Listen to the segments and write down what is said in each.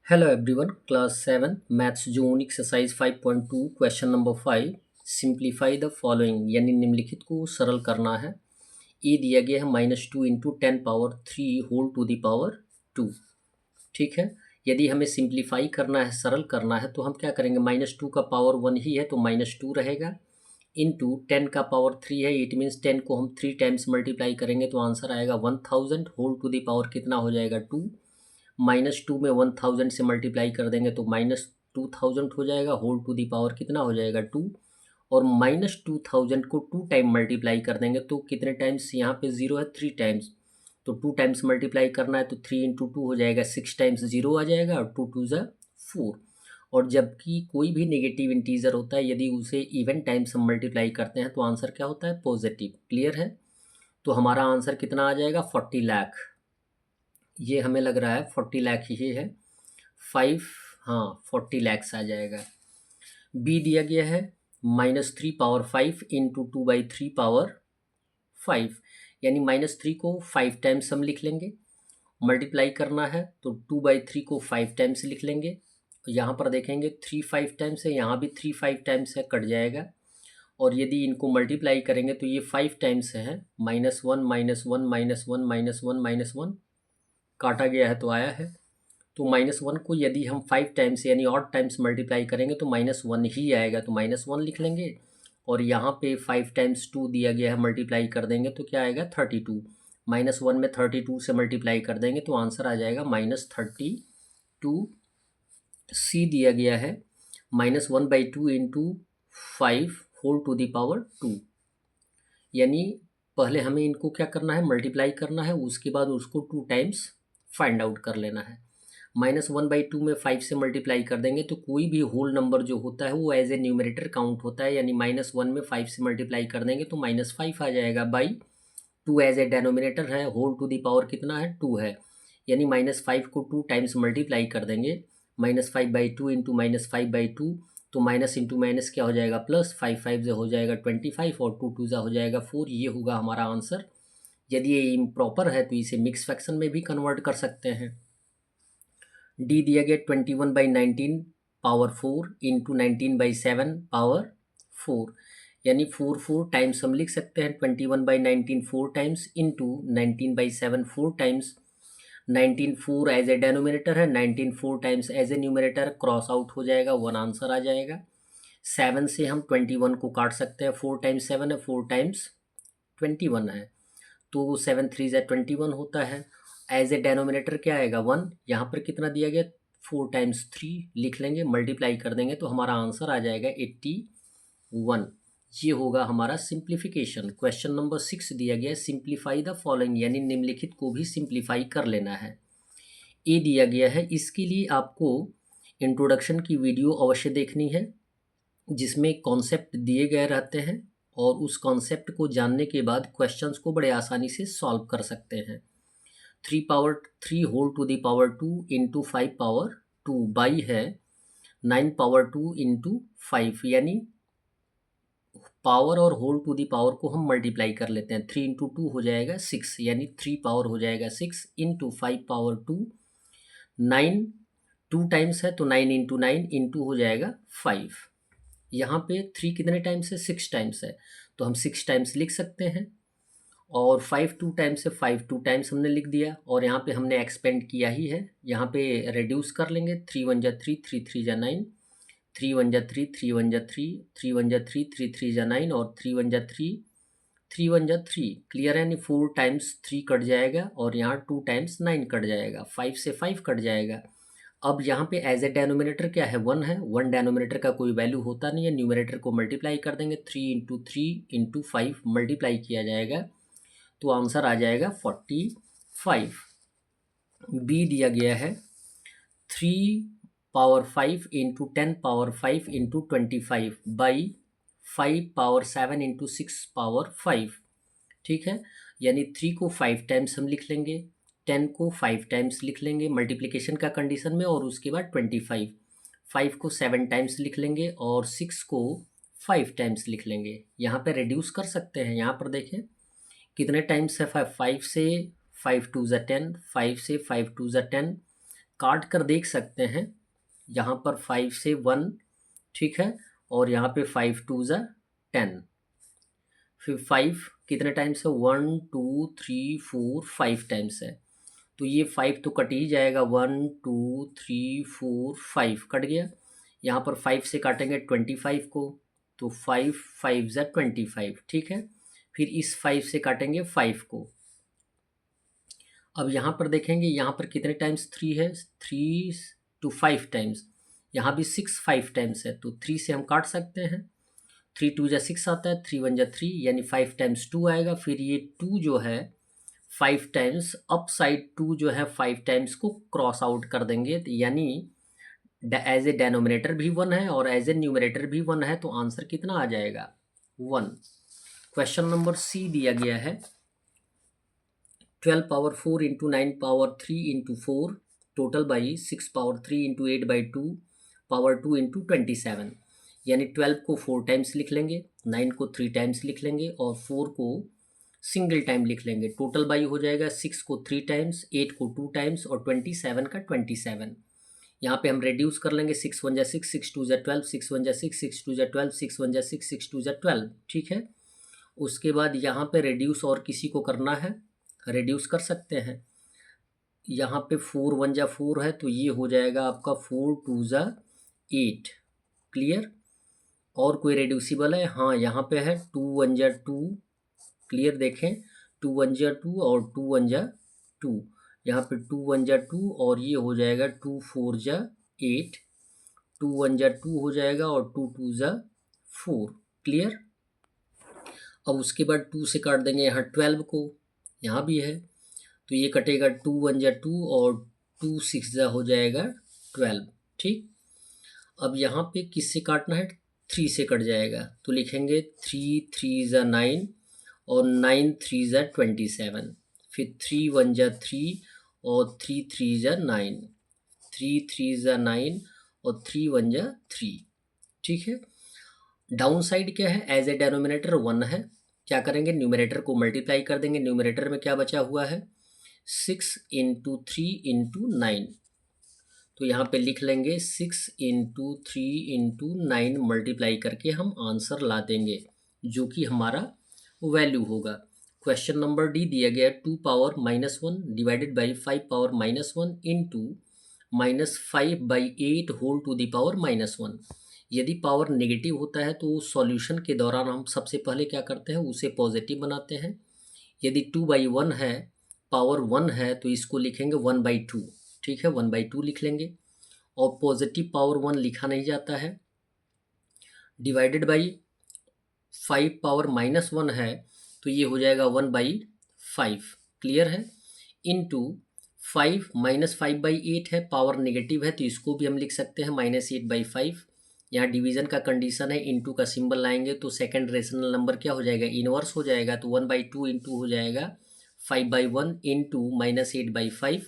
Hello everyone, class 7 maths zone exercise 5.2 question number 5 simplify the following यानी निम्नलिखित को सरल करना है। ए दिया गया है -2 into 10 power 3 whole to the power 2। ठीक है, यदि हमें सिंप्लीफाई करना है, सरल करना है, तो हम क्या करेंगे, -2 का पावर 1 ही है तो -2 रहेगा, इंटू 10 का पावर 3 है, इट मीन्स 10 को हम 3 टाइम्स मल्टीप्लाई करेंगे तो आंसर आएगा 1000 होल टू द पावर कितना हो जाएगा 2। -2 में 1000 से मल्टीप्लाई कर देंगे तो -2000 हो जाएगा, होल टू दी पावर कितना हो जाएगा 2। और -2000 को 2 टाइम मल्टीप्लाई कर देंगे तो कितने टाइम्स, यहाँ पे 0 है, 3 टाइम्स, तो 2 टाइम्स मल्टीप्लाई करना है तो 3 इंटू 2 हो जाएगा, 6 टाइम्स 0 आ जाएगा और 2 2 ज़ा 4। और जबकि कोई भी नेगेटिव इंटीजर होता है, यदि उसे इवन टाइम्स हम मल्टीप्लाई करते हैं तो आंसर क्या होता है, पॉजिटिव। क्लियर है, तो हमारा आंसर कितना आ जाएगा, 40 लाख। ये हमें लग रहा है 40 लाख ही है, 5, हाँ 40 लैक्स आ जाएगा। बी दिया गया है -3 पावर 5 इंटू 2/3 पावर 5, यानी -3 को 5 टाइम्स हम लिख लेंगे, मल्टीप्लाई करना है तो 2/3 को 5 टाइम्स लिख लेंगे। यहाँ पर देखेंगे 3 5 टाइम्स है, यहाँ भी 3 5 टाइम्स है, कट जाएगा। और यदि इनको मल्टीप्लाई करेंगे तो ये 5 टाइम्स है, -1 -1 -1 -1 -1 काटा गया है तो आया है। तो -1 को यदि हम 5 टाइम्स यानी ऑड टाइम्स मल्टीप्लाई करेंगे तो -1 ही आएगा, तो -1 लिख लेंगे। और यहाँ पे 5 टाइम्स 2 दिया गया है, मल्टीप्लाई कर देंगे तो क्या आएगा, 32। -1 में 32 से मल्टीप्लाई कर देंगे तो आंसर आ जाएगा -32। सी दिया गया है -1/2 into 5 whole to the power 2, यानी पहले हमें इनको क्या करना है, मल्टीप्लाई करना है, उसके बाद उसको 2 टाइम्स फाइंड आउट कर लेना है। -1/2 में 5 से मल्टीप्लाई कर देंगे तो कोई भी होल नंबर जो होता है वो एज ए न्यूमरेटर काउंट होता है, यानी -1 में 5 से मल्टीप्लाई कर देंगे तो -5 आ जाएगा, बाई 2 एज ए डेनोमिनेटर है, होल टू दी पावर कितना है, 2 है, यानी -5 को 2 टाइम्स मल्टीप्लाई कर देंगे, -5/2 इंटू -5/2, तो माइनस इंटू माइनस क्या हो जाएगा, प्लस, 5 5 जो हो जाएगा 25 और 2 2 हो जाएगा 4। ये होगा हमारा आंसर। यदि ये इम्प्रॉपर है तो इसे मिक्स फ्रैक्शन में भी कन्वर्ट कर सकते हैं। डी दिया गया 21/19 पावर 4 इंटू 19/7 पावर 4, यानी 4 टाइम्स हम लिख सकते हैं, 21/19 4 times into 19/7 4 times. 19 4 as a denominator है, 19 4 times as a numerator, cross out हो जाएगा, 1 आंसर आ जाएगा। 7 से हम 21 को काट सकते हैं, 4 टाइम्स 7 है, 4 टाइम्स 21 है, तो 7 3 ज़ा 21 होता है। एज ए डेनोमिनेटर क्या आएगा, 1, यहाँ पर कितना दिया गया, 4 टाइम्स 3 लिख लेंगे, मल्टीप्लाई कर देंगे तो हमारा आंसर आ जाएगा 81। ये होगा हमारा सिंप्लीफिकेशन। क्वेश्चन नंबर 6 दिया गया है सिंप्लीफाई द फॉलोइंग, यानी निम्नलिखित को भी सिंप्लीफाई कर लेना है। ए दिया गया है, इसके लिए आपको इंट्रोडक्शन की वीडियो अवश्य देखनी है, जिसमें कॉन्सेप्ट दिए गए रहते हैं और उस कॉन्सेप्ट को जानने के बाद क्वेश्चंस को बड़े आसानी से सॉल्व कर सकते हैं। 3 whole to the power 2 into 5 power 2 by है 9 पावर 2 इंटू 5, यानी पावर और होल टू दी पावर को हम मल्टीप्लाई कर लेते हैं, 3 इंटू 2 हो जाएगा 6, यानी 3 पावर हो जाएगा 6 इंटू 5 पावर 2, 9 2 टाइम्स है तो 9 इंटू 9 इंटू हो जाएगा 5। यहाँ पे 3 कितने टाइम्स है, 6 टाइम्स है, तो हम 6 टाइम्स लिख सकते हैं। और 5 2 टाइम्स है, 5 2 टाइम्स हमने लिख दिया, और यहाँ पे हमने एक्सपेंड किया ही है, यहाँ पे रिड्यूस कर लेंगे, 3 1 जा 3, 3 3 जा 9, 3 1 जा 3, 3 1 जा 3, 3 1 जा 3, 3 3 जा 9, और 3 1 जा 3, 3 1 जा 3। क्लियर है, यानी 4 टाइम्स 3 कट जाएगा और यहाँ 2 टाइम्स 9 कट जाएगा, 5 से 5 कट जाएगा। अब यहाँ पे एज ए डेनोमिनेटर क्या है, 1 है, 1 डेनोमिनेटर का कोई वैल्यू होता नहीं है, न्यूमरेटर को मल्टीप्लाई कर देंगे, 3 इंटू 3 इंटू 5 मल्टीप्लाई किया जाएगा तो आंसर आ जाएगा 45। बी दिया गया है 3 power 5 into 10 power 5 into 25 by 5 power 7 into 6 power 5। ठीक है, यानी 3 को 5 टाइम्स हम लिख लेंगे, 10 को 5 टाइम्स लिख लेंगे मल्टीप्लिकेशन का कंडीशन में, और उसके बाद 25, 5 को 7 टाइम्स लिख लेंगे और 6 को 5 टाइम्स लिख लेंगे। यहाँ पे रिड्यूस कर सकते हैं, यहाँ पर देखें कितने टाइम्स है, 5 से 5 2 ज़ा 10, 5 से 5 2 ज़ा 10, काट कर देख सकते हैं, यहाँ पर 5 से 1, ठीक है, और यहाँ पे 5 2 ज़ा 10, फिर 5 कितने टाइम्स है, 1 2 3 4 5 टाइम्स है, तो ये 5 तो कट ही जाएगा, 1 2 3 4 5 कट गया। यहाँ पर 5 से काटेंगे 25 को, तो 5 5 ज़ा 25, ठीक है। फिर इस 5 से काटेंगे 5 को। अब यहाँ पर देखेंगे, यहाँ पर कितने टाइम्स 3 है, 3 to 5 टाइम्स, यहाँ भी 6 5 टाइम्स है, तो 3 से हम काट सकते हैं, 3 2 ज़ा 6 आता है, 3 1 ज़ा 3, यानी 5 टाइम्स 2 आएगा। फिर ये 2 जो है 5 टाइम्स अप साइड 2 जो है 5 टाइम्स को क्रॉस आउट कर देंगे, तो यानी एज ए डेनोमिनेटर भी 1 है और एज ए न्यूमरेटर भी 1 है, तो आंसर कितना आ जाएगा, 1। क्वेश्चन नंबर सी दिया गया है, 12 power 4 into 9 power 3 into 4 total by 6 power 3 into 8 by 2 power 2 into 27, यानी 12 को 4 टाइम्स लिख लेंगे, 9 को 3 टाइम्स लिख लेंगे और 4 को सिंगल टाइम लिख लेंगे। टोटल बाई हो जाएगा 6 को 3 टाइम्स, 8 को 2 टाइम्स और 27 का 27। यहाँ पे हम रेड्यूस कर लेंगे, 6 1 जा 6, 6 2 जा 12, 6 1 जा 6, 6 2 जा 12, 6 1 जा 6, 6 2 जा 12, ठीक है। उसके बाद यहाँ पे रेड्यूस और किसी को करना है, रेड्यूस कर सकते हैं। यहाँ पे 4 1 जा 4 है, तो ये हो जाएगा आपका 4 2 जा 8, क्लियर। और कोई रेड्यूसिबल है, हाँ यहाँ पे है 2 1 जा 2, क्लियर, देखें 2 1 जा 2 और 2 1 जा 2, यहाँ पे 2 1 जा 2 और ये हो जाएगा 2 4 जा 8, 2 1 जा 2 हो जाएगा और 2 2 जा 4, क्लियर। अब उसके बाद 2 से काट देंगे यहाँ 12 को, यहाँ भी है, तो ये कटेगा 2 1 जा 2 और 2 6 जा हो जाएगा 12, ठीक। अब यहाँ पे किससे काटना है, 3 से कट जाएगा, तो लिखेंगे 3 3 जा 9 और 9 3 जा 27, फिर 3 1 जा 3 और 3 3 जा 9, 3 3 जा 9 और 3 1 जा 3, ठीक है। डाउन साइड क्या है, एज ए डेनोमिनेटर 1 है, क्या करेंगे, न्यूमरेटर को मल्टीप्लाई कर देंगे। न्यूमरेटर में क्या बचा हुआ है, 6 इंटू 3 इंटू 9, तो यहाँ पे लिख लेंगे 6 इंटू 3 इंटू 9 मल्टीप्लाई करके हम आंसर ला देंगे, जो कि हमारा वैल्यू होगा। क्वेश्चन नंबर डी दिया गया 2 power -1 divided by 5 power -1 into -5/8 whole to the power -1। यदि पावर नेगेटिव होता है तो सॉल्यूशन के दौरान हम सबसे पहले क्या करते हैं, उसे पॉजिटिव बनाते हैं। यदि 2/1 है, पावर 1 है, तो इसको लिखेंगे 1/2, ठीक है, 1/2 लिख लेंगे। और पॉजिटिव पावर 1 लिखा नहीं जाता है। डिवाइडेड बाई 5 पावर -1 है, तो ये हो जाएगा 1/5, क्लियर है, इनटू 5 -5/8 है, पावर नेगेटिव है, तो इसको भी हम लिख सकते हैं -8/5। यहाँ डिवीजन का कंडीशन है, इनटू का सिंबल लाएंगे तो सेकंड रेशनल नंबर क्या हो जाएगा, इनवर्स हो जाएगा, तो 1/2 इंटू हो जाएगा 5/1 इंटू -8/5,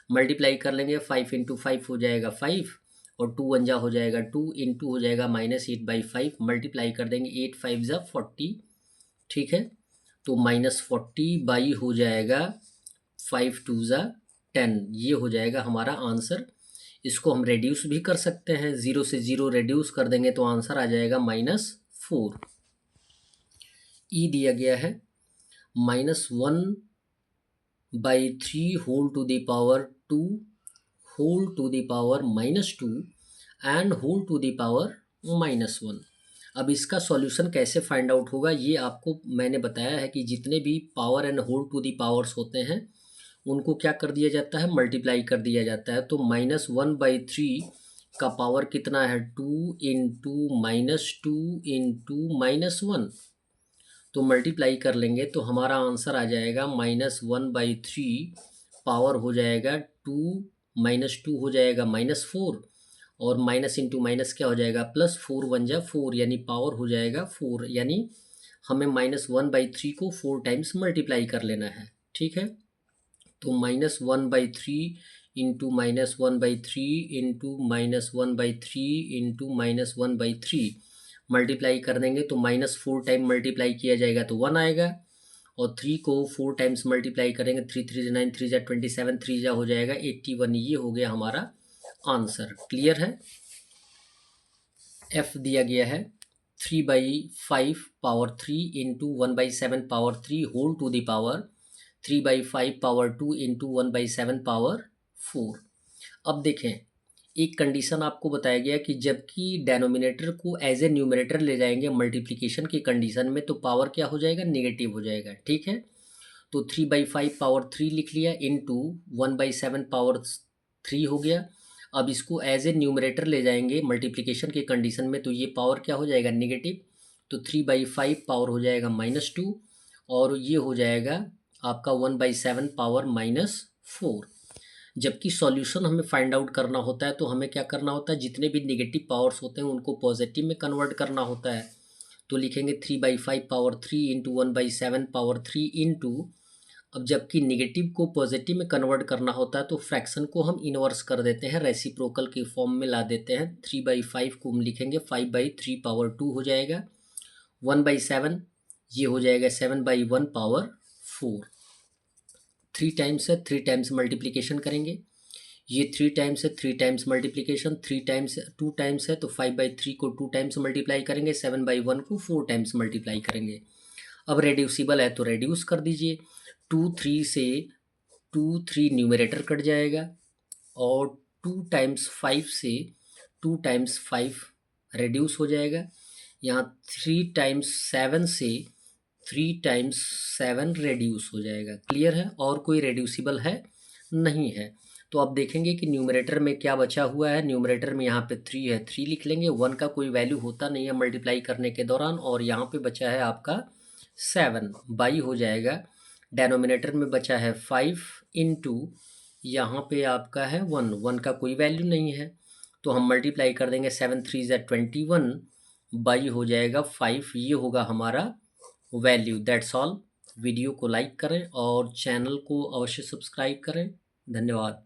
मल्टीप्लाई कर लेंगे, 5 इंटू 5 हो जाएगा 5 और 2 1 जा हो जाएगा 2 इंटू हो जाएगा -8/5, मल्टीप्लाई कर देंगे 8 5 जा 40, ठीक है, तो -40 हो जाएगा 5 2 जा 10, ये हो जाएगा हमारा आंसर। इसको हम रेड्यूस भी कर सकते हैं, 0 से 0 रेड्यूस कर देंगे तो आंसर आ जाएगा -4। ई दिया गया है -1/3 whole to the power 2 whole to the power -2 and whole to the power -1। अब इसका सॉल्यूशन कैसे फाइंड आउट होगा, ये आपको मैंने बताया है कि जितने भी power and whole to the powers होते हैं उनको क्या कर दिया जाता है, मल्टीप्लाई कर दिया जाता है। तो -1/3 का पावर कितना है, 2 इंटू -2 इंटू -1, तो मल्टीप्लाई कर लेंगे तो हमारा आंसर आ जाएगा -1/3 पावर हो जाएगा 2 -2 हो जाएगा -4 और माइनस इंटू माइनस क्या हो जाएगा, +4 1 जा 4, यानी पावर हो जाएगा 4, यानी हमें -1/3 को 4 टाइम्स मल्टीप्लाई कर लेना है, ठीक है। तो -1/3 इंटू -1/3 इंटू -1/3 इंटू -1/3 मल्टीप्लाई कर देंगे तो -4 टाइम मल्टीप्लाई किया जाएगा तो 1 आएगा और 3 को 4 टाइम्स मल्टीप्लाई करेंगे, 3 3 9, 3 जा 27, 3 जा हो जाएगा 81। ये हो गया हमारा आंसर। क्लियर है। एफ दिया गया है 3/5 power 3 into 1/7 power 3 whole to the power 3/5 power 2 into 1/7 power 4। अब देखें, एक कंडीशन आपको बताया गया कि जबकि डेनोमिनेटर को एज ए न्यूमरेटर ले जाएंगे मल्टीप्लिकेशन की कंडीशन में, तो पावर क्या हो जाएगा, नेगेटिव हो जाएगा। ठीक है, तो 3/5 पावर 3 लिख लिया इंटू 1/7 पावर 3 हो गया। अब इसको एज ए न्यूमरेटर ले जाएंगे मल्टीप्लिकेशन की कंडीशन में, तो ये पावर क्या हो जाएगा, नेगेटिव। तो 3/5 पावर हो जाएगा -2 और ये हो जाएगा आपका 1/7 पावर -4। जबकि सॉल्यूशन हमें फाइंड आउट करना होता है तो हमें क्या करना होता है, जितने भी नेगेटिव पावर्स होते हैं उनको पॉजिटिव में कन्वर्ट करना होता है। तो लिखेंगे 3/5 पावर 3 इंटू 1/7 पावर 3 इंटू, अब जबकि नेगेटिव को पॉजिटिव में कन्वर्ट करना होता है तो फ्रैक्शन को हम इनवर्स कर देते हैं, रेसिप्रोकल के फॉर्म में ला देते हैं। 3/5 को हम लिखेंगे 5/3 पावर 2 हो जाएगा, 1/7 ये हो जाएगा 7/1 पावर 4। 3 टाइम्स है, 3 टाइम्स मल्टीप्लिकेशन करेंगे, ये 3 टाइम्स है, 3 टाइम्स मल्टीप्लिकेशन, 3 टाइम्स 2 टाइम्स है तो 5/3 को 2 टाइम्स मल्टीप्लाई करेंगे, 7/1 को 4 टाइम्स मल्टीप्लाई करेंगे। अब रेड्यूसिबल है तो रेड्यूस कर दीजिए। 2 3 से 2 3 न्यूमरेटर कट जाएगा और 2 टाइम्स 5 से 2 टाइम्स 5 रेड्यूस हो जाएगा। यहाँ 3 टाइम्स 7 से 3 टाइम्स 7 रेड्यूस हो जाएगा। क्लियर है, और कोई रेड्यूसिबल है नहीं है। तो अब देखेंगे कि न्यूमरेटर में क्या बचा हुआ है। न्यूमरेटर में यहाँ पे 3 है, 3 लिख लेंगे, 1 का कोई वैल्यू होता नहीं है मल्टीप्लाई करने के दौरान, और यहाँ पे बचा है आपका 7 बाई हो जाएगा। डेनोमिनेटर में बचा है 5 इंटू यहाँ पे आपका है 1 का कोई वैल्यू नहीं है तो हम मल्टीप्लाई कर देंगे, 7 3 ज़ा 21 बाई हो जाएगा 5। ये होगा हमारा वैल्यू। That's all. वीडियो को लाइक करें और चैनल को अवश्य सब्सक्राइब करें। धन्यवाद।